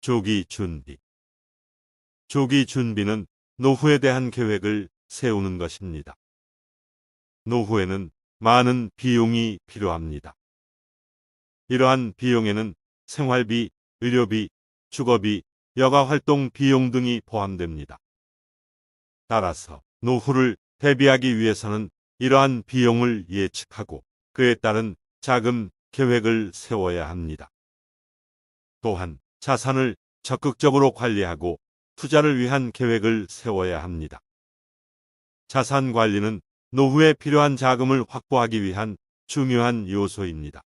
조기 준비. 조기 준비는 노후에 대한 계획을 세우는 것입니다. 노후에는 많은 비용이 필요합니다. 이러한 비용에는 생활비, 의료비, 주거비, 여가활동 비용 등이 포함됩니다. 따라서 노후를 대비하기 위해서는 이러한 비용을 예측하고 그에 따른 자금 계획을 세워야 합니다. 또한 자산을 적극적으로 관리하고 투자를 위한 계획을 세워야 합니다. 자산 관리는 노후에 필요한 자금을 확보하기 위한 중요한 요소입니다.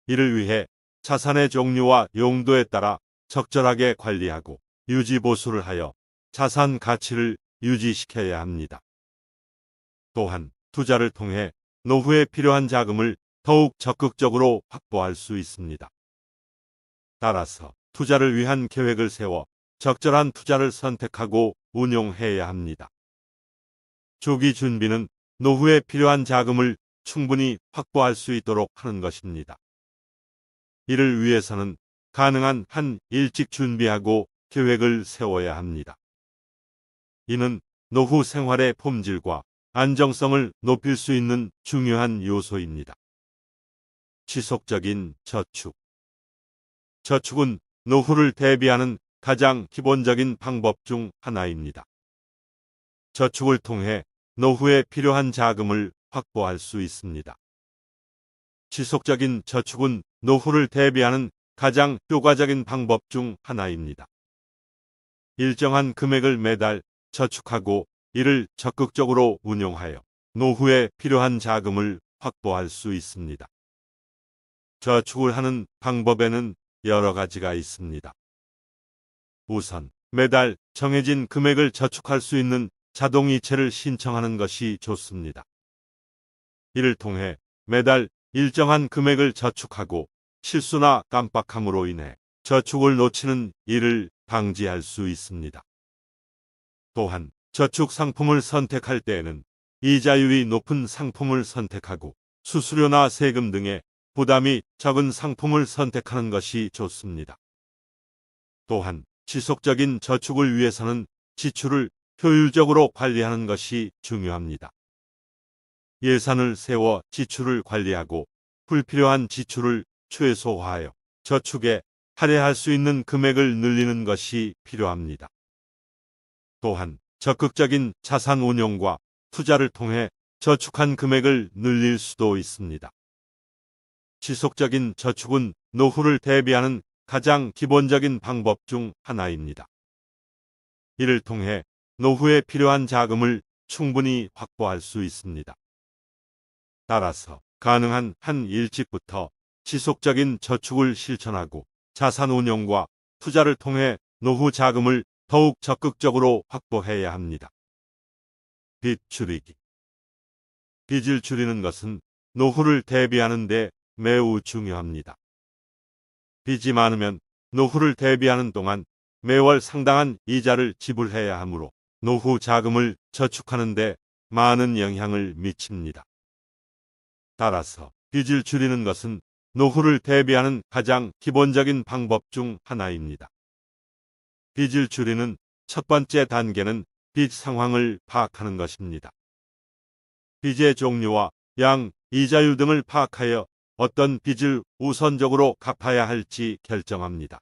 이를 위해 자산의 종류와 용도에 따라 적절하게 관리하고 유지 보수를 하여 자산 가치를 유지시켜야 합니다. 또한 투자를 통해 노후에 필요한 자금을 더욱 적극적으로 확보할 수 있습니다. 따라서 투자를 위한 계획을 세워 적절한 투자를 선택하고 운용해야 합니다. 조기 준비는 노후에 필요한 자금을 충분히 확보할 수 있도록 하는 것입니다. 이를 위해서는 가능한 한 일찍 준비하고 계획을 세워야 합니다. 이는 노후 생활의 품질과 안정성을 높일 수 있는 중요한 요소입니다. 지속적인 저축. 저축은 노후를 대비하는 가장 기본적인 방법 중 하나입니다. 저축을 통해 노후에 필요한 자금을 확보할 수 있습니다. 지속적인 저축은 노후를 대비하는 가장 효과적인 방법 중 하나입니다. 일정한 금액을 매달 저축하고 이를 적극적으로 운용하여 노후에 필요한 자금을 확보할 수 있습니다. 저축을 하는 방법에는 여러 가지가 있습니다. 우선 매달 정해진 금액을 저축할 수 있는 자동이체를 신청하는 것이 좋습니다. 이를 통해 매달 일정한 금액을 저축하고 실수나 깜빡함으로 인해 저축을 놓치는 일을 방지할 수 있습니다. 또한 저축 상품을 선택할 때에는 이자율이 높은 상품을 선택하고 수수료나 세금 등의 부담이 적은 상품을 선택하는 것이 좋습니다. 또한 지속적인 저축을 위해서는 지출을 효율적으로 관리하는 것이 중요합니다. 예산을 세워 지출을 관리하고 불필요한 지출을 최소화하여 저축에 할애할 수 있는 금액을 늘리는 것이 필요합니다. 또한 적극적인 자산 운용과 투자를 통해 저축한 금액을 늘릴 수도 있습니다. 지속적인 저축은 노후를 대비하는 가장 기본적인 방법 중 하나입니다. 이를 통해 노후에 필요한 자금을 충분히 확보할 수 있습니다. 따라서 가능한 한 일찍부터 지속적인 저축을 실천하고 자산 운용과 투자를 통해 노후 자금을 더욱 적극적으로 확보해야 합니다. 빚 줄이기. 빚을 줄이는 것은 노후를 대비하는 데 매우 중요합니다. 빚이 많으면 노후를 대비하는 동안 매월 상당한 이자를 지불해야 하므로 노후 자금을 저축하는 데 많은 영향을 미칩니다. 따라서 빚을 줄이는 것은 노후를 대비하는 가장 기본적인 방법 중 하나입니다. 빚을 줄이는 첫 번째 단계는 빚 상황을 파악하는 것입니다. 빚의 종류와 양, 이자율 등을 파악하여 어떤 빚을 우선적으로 갚아야 할지 결정합니다.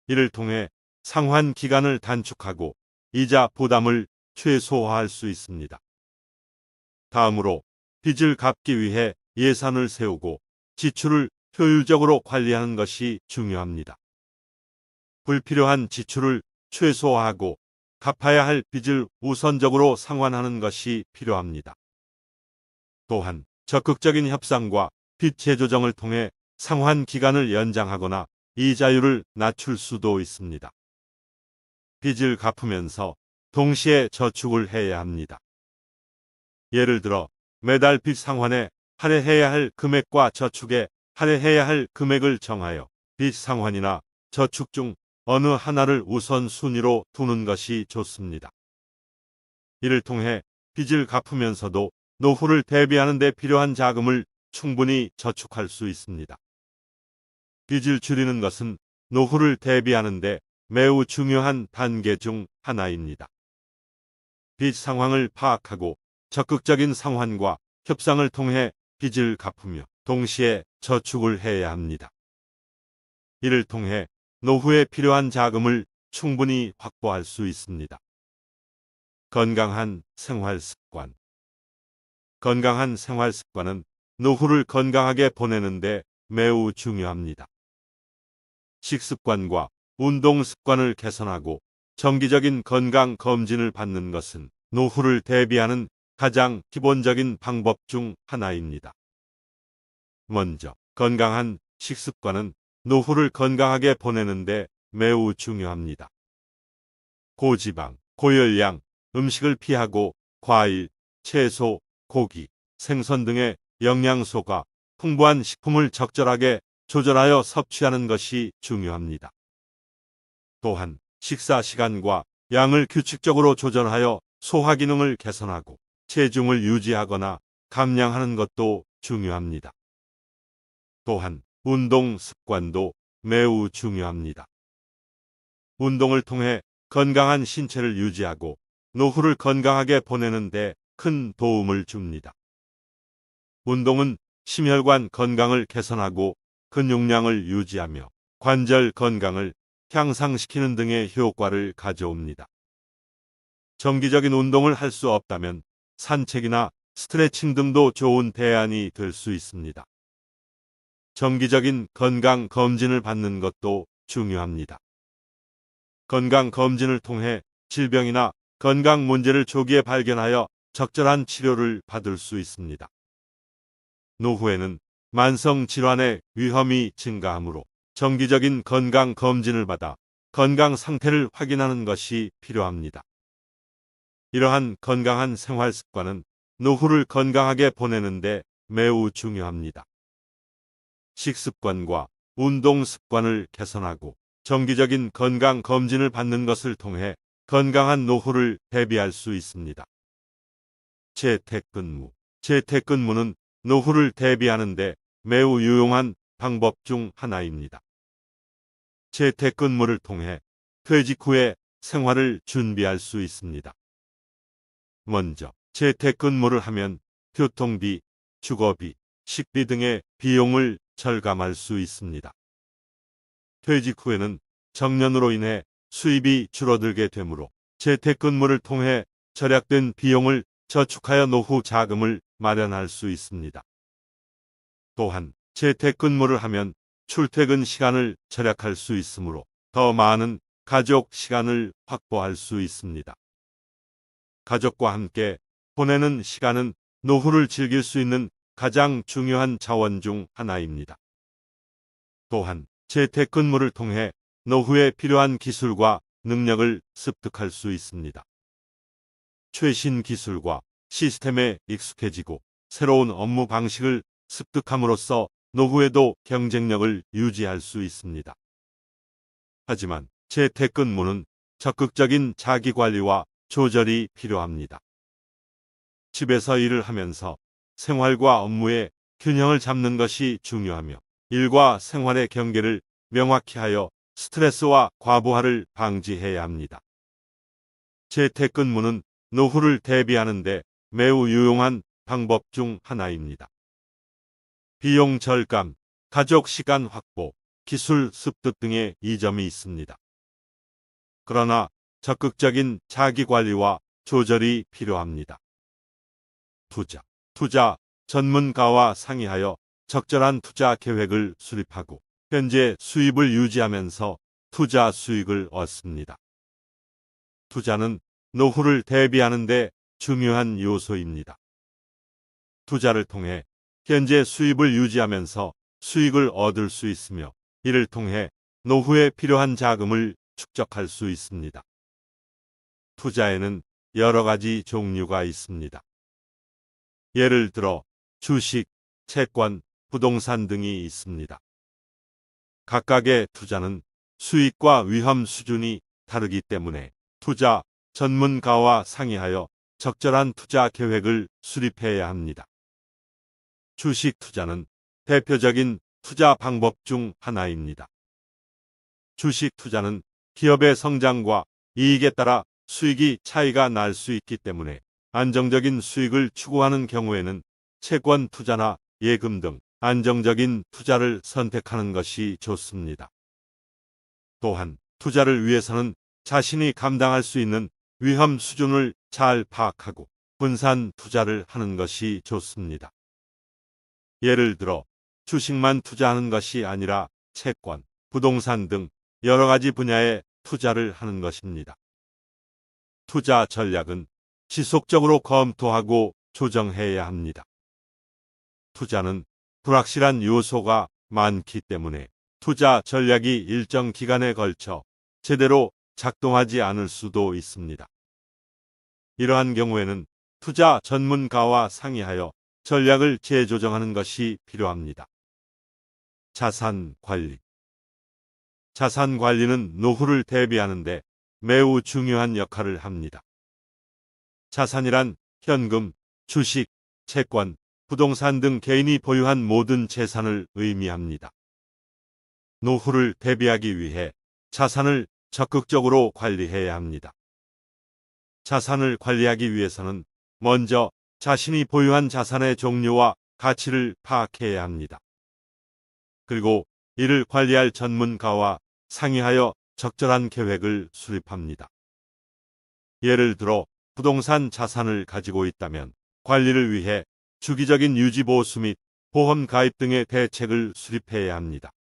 이를 통해 상환 기간을 단축하고 이자 부담을 최소화할 수 있습니다. 다음으로 빚을 갚기 위해 예산을 세우고 지출을 효율적으로 관리하는 것이 중요합니다. 불필요한 지출을 최소화하고 갚아야 할 빚을 우선적으로 상환하는 것이 필요합니다. 또한 적극적인 협상과 빚 재조정을 통해 상환 기간을 연장하거나 이자율을 낮출 수도 있습니다. 빚을 갚으면서 동시에 저축을 해야 합니다. 예를 들어 매달 빚 상환에 할애해야 할 금액과 저축에 할애해야 할 금액을 정하여 빚 상환이나 저축 중 어느 하나를 우선순위로 두는 것이 좋습니다. 이를 통해 빚을 갚으면서도 노후를 대비하는 데 필요한 자금을 충분히 저축할 수 있습니다. 빚을 줄이는 것은 노후를 대비하는 데 매우 중요한 단계 중 하나입니다. 빚 상황을 파악하고 적극적인 상환과 협상을 통해 빚을 갚으며 동시에 저축을 해야 합니다. 이를 통해 노후에 필요한 자금을 충분히 확보할 수 있습니다. 건강한 생활 습관. 건강한 생활 습관은 노후를 건강하게 보내는데 매우 중요합니다. 식습관과 운동 습관을 개선하고 정기적인 건강 검진을 받는 것은 노후를 대비하는 가장 기본적인 방법 중 하나입니다. 먼저, 건강한 식습관은 노후를 건강하게 보내는데 매우 중요합니다. 고지방, 고열량 음식을 피하고 과일, 채소, 고기, 생선 등의 영양소가 풍부한 식품을 적절하게 조절하여 섭취하는 것이 중요합니다. 또한 식사 시간과 양을 규칙적으로 조절하여 소화 기능을 개선하고 체중을 유지하거나 감량하는 것도 중요합니다. 또한 운동 습관도 매우 중요합니다. 운동을 통해 건강한 신체를 유지하고 노후를 건강하게 보내는 데 큰 도움을 줍니다. 운동은 심혈관 건강을 개선하고 근육량을 유지하며 관절 건강을 향상시키는 등의 효과를 가져옵니다. 정기적인 운동을 할 수 없다면 산책이나 스트레칭 등도 좋은 대안이 될 수 있습니다. 정기적인 건강 검진을 받는 것도 중요합니다. 건강 검진을 통해 질병이나 건강 문제를 조기에 발견하여 적절한 치료를 받을 수 있습니다. 노후에는 만성 질환의 위험이 증가하므로 정기적인 건강 검진을 받아 건강 상태를 확인하는 것이 필요합니다. 이러한 건강한 생활 습관은 노후를 건강하게 보내는데 매우 중요합니다. 식습관과 운동 습관을 개선하고 정기적인 건강 검진을 받는 것을 통해 건강한 노후를 대비할 수 있습니다. 재택근무. 재택근무는 노후를 대비하는데 매우 유용한 방법 중 하나입니다. 재택근무를 통해 퇴직 후에 생활을 준비할 수 있습니다. 먼저 재택근무를 하면 교통비, 주거비, 식비 등의 비용을 절감할 수 있습니다. 퇴직 후에는 정년으로 인해 수입이 줄어들게 되므로 재택근무를 통해 절약된 비용을 저축하여 노후 자금을 마련할 수 있습니다. 또한 재택근무를 하면 출퇴근 시간을 절약할 수 있으므로 더 많은 가족 시간을 확보할 수 있습니다. 가족과 함께 보내는 시간은 노후를 즐길 수 있는 가장 중요한 자원 중 하나입니다. 또한 재택근무를 통해 노후에 필요한 기술과 능력을 습득할 수 있습니다. 최신 기술과 시스템에 익숙해지고 새로운 업무 방식을 습득함으로써 노후에도 경쟁력을 유지할 수 있습니다. 하지만 재택근무는 적극적인 자기관리와 조절이 필요합니다. 집에서 일을 하면서 생활과 업무의 균형을 잡는 것이 중요하며 일과 생활의 경계를 명확히 하여 스트레스와 과부하를 방지해야 합니다. 재택근무는 노후를 대비하는 데 매우 유용한 방법 중 하나입니다. 비용 절감, 가족 시간 확보, 기술 습득 등의 이점이 있습니다. 그러나 적극적인 자기관리와 조절이 필요합니다. 투자 전문가와 상의하여 적절한 투자 계획을 수립하고 현재 수입을 유지하면서 투자 수익을 얻습니다. 투자는 노후를 대비하는 데 중요한 요소입니다. 투자를 통해 현재 수입을 유지하면서 수익을 얻을 수 있으며 이를 통해 노후에 필요한 자금을 축적할 수 있습니다. 투자에는 여러 가지 종류가 있습니다. 예를 들어 주식, 채권, 부동산 등이 있습니다. 각각의 투자는 수익과 위험 수준이 다르기 때문에 투자 전문가와 상의하여 적절한 투자 계획을 수립해야 합니다. 주식 투자는 대표적인 투자 방법 중 하나입니다. 주식 투자는 기업의 성장과 이익에 따라 수익이 차이가 날 수 있기 때문에 안정적인 수익을 추구하는 경우에는 채권 투자나 예금 등 안정적인 투자를 선택하는 것이 좋습니다. 또한 투자를 위해서는 자신이 감당할 수 있는 위험 수준을 잘 파악하고 분산 투자를 하는 것이 좋습니다. 예를 들어 주식만 투자하는 것이 아니라 채권, 부동산 등 여러 가지 분야에 투자를 하는 것입니다. 투자 전략은 지속적으로 검토하고 조정해야 합니다. 투자는 불확실한 요소가 많기 때문에 투자 전략이 일정 기간에 걸쳐 제대로 작동하지 않을 수도 있습니다. 이러한 경우에는 투자 전문가와 상의하여 전략을 재조정하는 것이 필요합니다. 자산 관리. 자산 관리는 노후를 대비하는 데 매우 중요한 역할을 합니다. 자산이란 현금, 주식, 채권, 부동산 등 개인이 보유한 모든 재산을 의미합니다. 노후를 대비하기 위해 자산을 적극적으로 관리해야 합니다. 자산을 관리하기 위해서는 먼저 자신이 보유한 자산의 종류와 가치를 파악해야 합니다. 그리고 이를 관리할 전문가와 상의하여 적절한 계획을 수립합니다. 예를 들어 부동산 자산을 가지고 있다면 관리를 위해 주기적인 유지보수 및 보험 가입 등의 대책을 수립해야 합니다.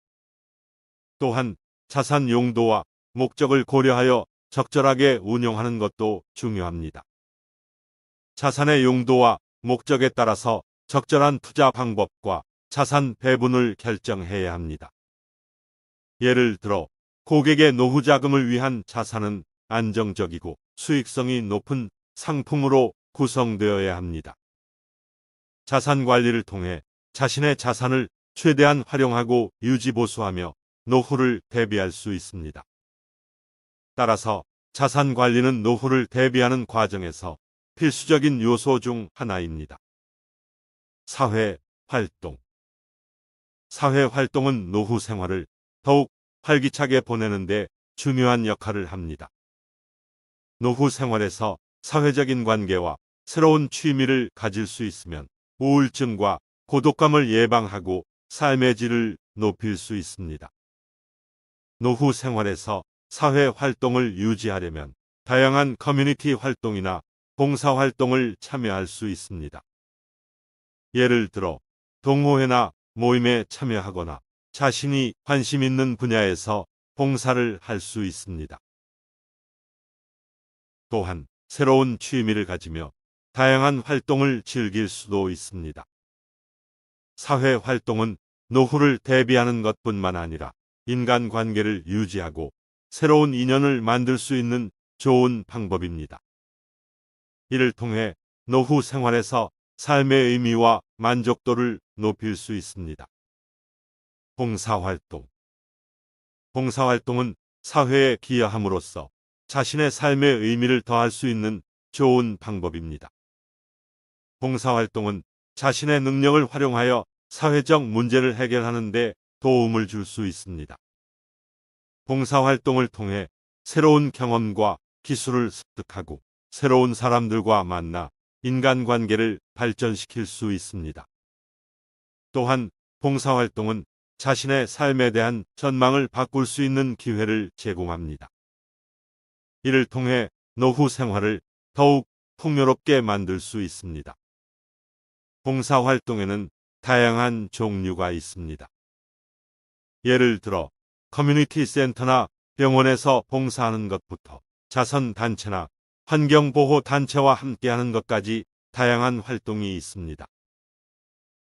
또한 자산 용도와 목적을 고려하여 적절하게 운용하는 것도 중요합니다. 자산의 용도와 목적에 따라서 적절한 투자 방법과 자산 배분을 결정해야 합니다. 예를 들어 고객의 노후 자금을 위한 자산은 안정적이고 수익성이 높은 상품으로 구성되어야 합니다. 자산 관리를 통해 자신의 자산을 최대한 활용하고 유지보수하며 노후를 대비할 수 있습니다. 따라서 자산 관리는 노후를 대비하는 과정에서 필수적인 요소 중 하나입니다. 사회 활동. 사회 활동은 노후 생활을 더욱 활기차게 보내는데 중요한 역할을 합니다. 노후 생활에서 사회적인 관계와 새로운 취미를 가질 수 있으면 우울증과 고독감을 예방하고 삶의 질을 높일 수 있습니다. 노후 생활에서 사회 활동을 유지하려면 다양한 커뮤니티 활동이나 봉사 활동을 참여할 수 있습니다. 예를 들어 동호회나 모임에 참여하거나 자신이 관심 있는 분야에서 봉사를 할 수 있습니다. 또한 새로운 취미를 가지며 다양한 활동을 즐길 수도 있습니다. 사회 활동은 노후를 대비하는 것뿐만 아니라 인간관계를 유지하고 새로운 인연을 만들 수 있는 좋은 방법입니다. 이를 통해 노후 생활에서 삶의 의미와 만족도를 높일 수 있습니다. 봉사활동. 봉사활동은 사회에 기여함으로써 자신의 삶의 의미를 더할 수 있는 좋은 방법입니다. 봉사활동은 자신의 능력을 활용하여 사회적 문제를 해결하는 데 도움을 줄 수 있습니다. 봉사활동을 통해 새로운 경험과 기술을 습득하고 새로운 사람들과 만나 인간관계를 발전시킬 수 있습니다. 또한 봉사활동은 자신의 삶에 대한 전망을 바꿀 수 있는 기회를 제공합니다. 이를 통해 노후 생활을 더욱 풍요롭게 만들 수 있습니다. 봉사활동에는 다양한 종류가 있습니다. 예를 들어 커뮤니티 센터나 병원에서 봉사하는 것부터 자선단체나 환경보호단체와 함께하는 것까지 다양한 활동이 있습니다.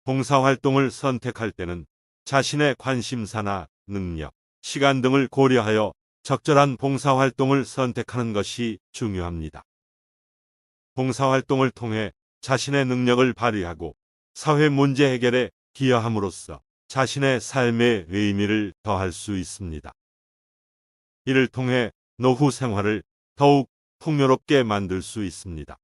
봉사활동을 선택할 때는 자신의 관심사나 능력, 시간 등을 고려하여 적절한 봉사활동을 선택하는 것이 중요합니다. 봉사활동을 통해 자신의 능력을 발휘하고 사회 문제 해결에 기여함으로써 자신의 삶의 의미를 더할 수 있습니다. 이를 통해 노후 생활을 더욱 풍요롭게 만들 수 있습니다.